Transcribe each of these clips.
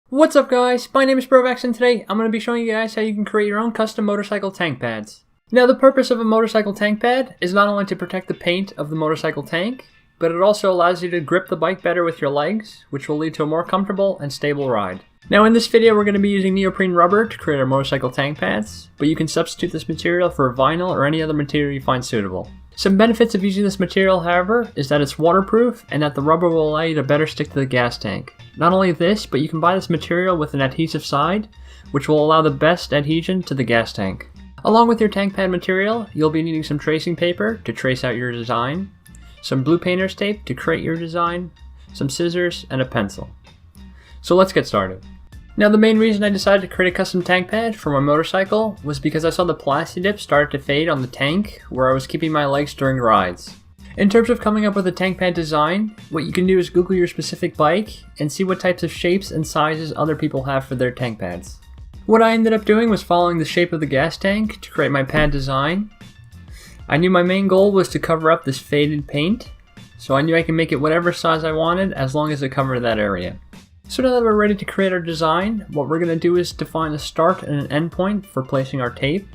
What's up guys, my name is Brovax and today I'm going to be showing you guys how you can create your own custom motorcycle tank pads. Now the purpose of a motorcycle tank pad is not only to protect the paint of the motorcycle tank, but it also allows you to grip the bike better with your legs, which will lead to a more comfortable and stable ride. Now in this video we're going to be using neoprene rubber to create our motorcycle tank pads, but you can substitute this material for vinyl or any other material you find suitable. Some benefits of using this material, however, is that it's waterproof and that the rubber will allow you to better stick to the gas tank. Not only this, but you can buy this material with an adhesive side, which will allow the best adhesion to the gas tank. Along with your tank pad material, you'll be needing some tracing paper to trace out your design, some blue painter's tape to create your design, some scissors, and a pencil. So let's get started. Now the main reason I decided to create a custom tank pad for my motorcycle was because I saw the Plasti Dip start to fade on the tank where I was keeping my legs during rides. In terms of coming up with a tank pad design, what you can do is Google your specific bike and see what types of shapes and sizes other people have for their tank pads. What I ended up doing was following the shape of the gas tank to create my pad design. I knew my main goal was to cover up this faded paint, so I knew I could make it whatever size I wanted as long as it covered that area. So now that we're ready to create our design, what we're going to do is define a start and an end point for placing our tape.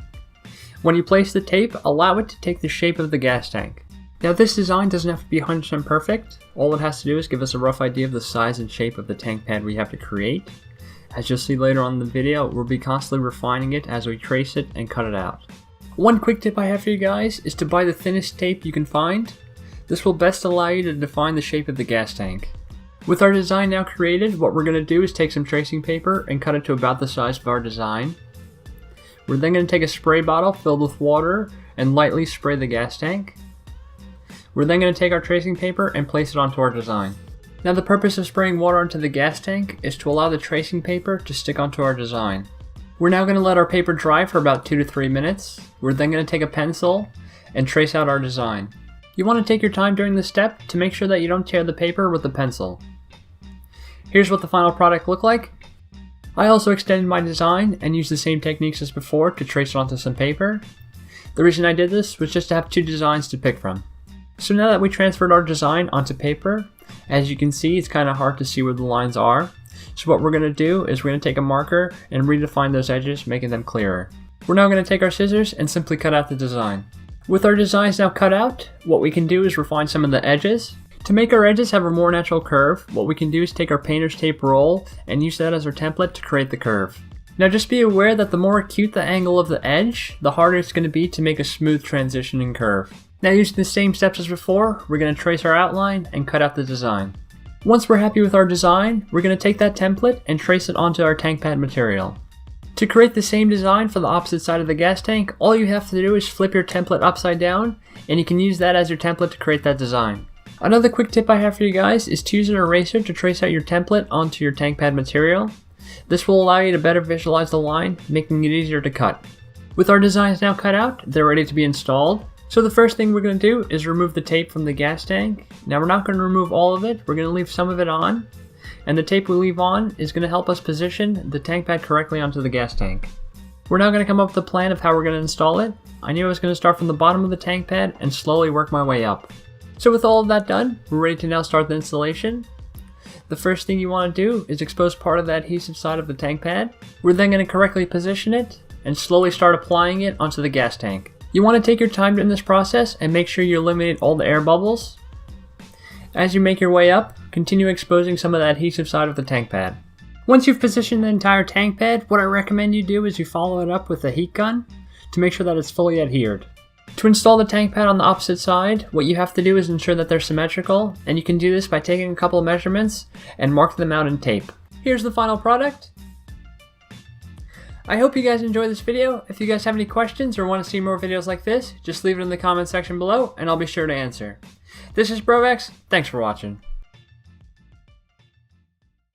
When you place the tape, allow it to take the shape of the gas tank. Now this design doesn't have to be 100% perfect. All it has to do is give us a rough idea of the size and shape of the tank pad we have to create. As you'll see later on in the video, we'll be constantly refining it as we trace it and cut it out. One quick tip I have for you guys is to buy the thinnest tape you can find. This will best allow you to define the shape of the gas tank. With our design now created, what we're going to do is take some tracing paper and cut it to about the size of our design. We're then going to take a spray bottle filled with water and lightly spray the gas tank. We're then going to take our tracing paper and place it onto our design. Now the purpose of spraying water onto the gas tank is to allow the tracing paper to stick onto our design. We're now going to let our paper dry for about 2 to 3 minutes. We're then going to take a pencil and trace out our design. You want to take your time during this step to make sure that you don't tear the paper with the pencil. Here's what the final product looked like. I also extended my design and used the same techniques as before to trace it onto some paper. The reason I did this was just to have 2 designs to pick from. So now that we transferred our design onto paper, as you can see it's kind of hard to see where the lines are. So what we're going to do is we're going to take a marker and redefine those edges, making them clearer. We're now going to take our scissors and simply cut out the design. With our designs now cut out, what we can do is refine some of the edges. To make our edges have a more natural curve, what we can do is take our painter's tape roll and use that as our template to create the curve. Now just be aware that the more acute the angle of the edge, the harder it's going to be to make a smooth transitioning curve. Now using the same steps as before, we're going to trace our outline and cut out the design. Once we're happy with our design, we're going to take that template and trace it onto our tank pad material. To create the same design for the opposite side of the gas tank, all you have to do is flip your template upside down and you can use that as your template to create that design. Another quick tip I have for you guys is to use an eraser to trace out your template onto your tank pad material. This will allow you to better visualize the line, making it easier to cut. With our designs now cut out, they're ready to be installed. So the first thing we're going to do is remove the tape from the gas tank. Now we're not going to remove all of it, we're going to leave some of it on. And the tape we leave on is going to help us position the tank pad correctly onto the gas tank. We're now going to come up with a plan of how we're going to install it. I knew I was going to start from the bottom of the tank pad and slowly work my way up. So with all of that done, we're ready to now start the installation. The first thing you want to do is expose part of the adhesive side of the tank pad. We're then going to correctly position it and slowly start applying it onto the gas tank. You want to take your time in this process and make sure you eliminate all the air bubbles. As you make your way up, continue exposing some of the adhesive side of the tank pad. Once you've positioned the entire tank pad, what I recommend you do is you follow it up with a heat gun to make sure that it's fully adhered. To install the tank pad on the opposite side, what you have to do is ensure that they're symmetrical, and you can do this by taking a couple of measurements and mark them out in tape. Here's the final product. I hope you guys enjoyed this video. If you guys have any questions or want to see more videos like this, just leave it in the comment section below and I'll be sure to answer. This is Brovax, thanks for watching.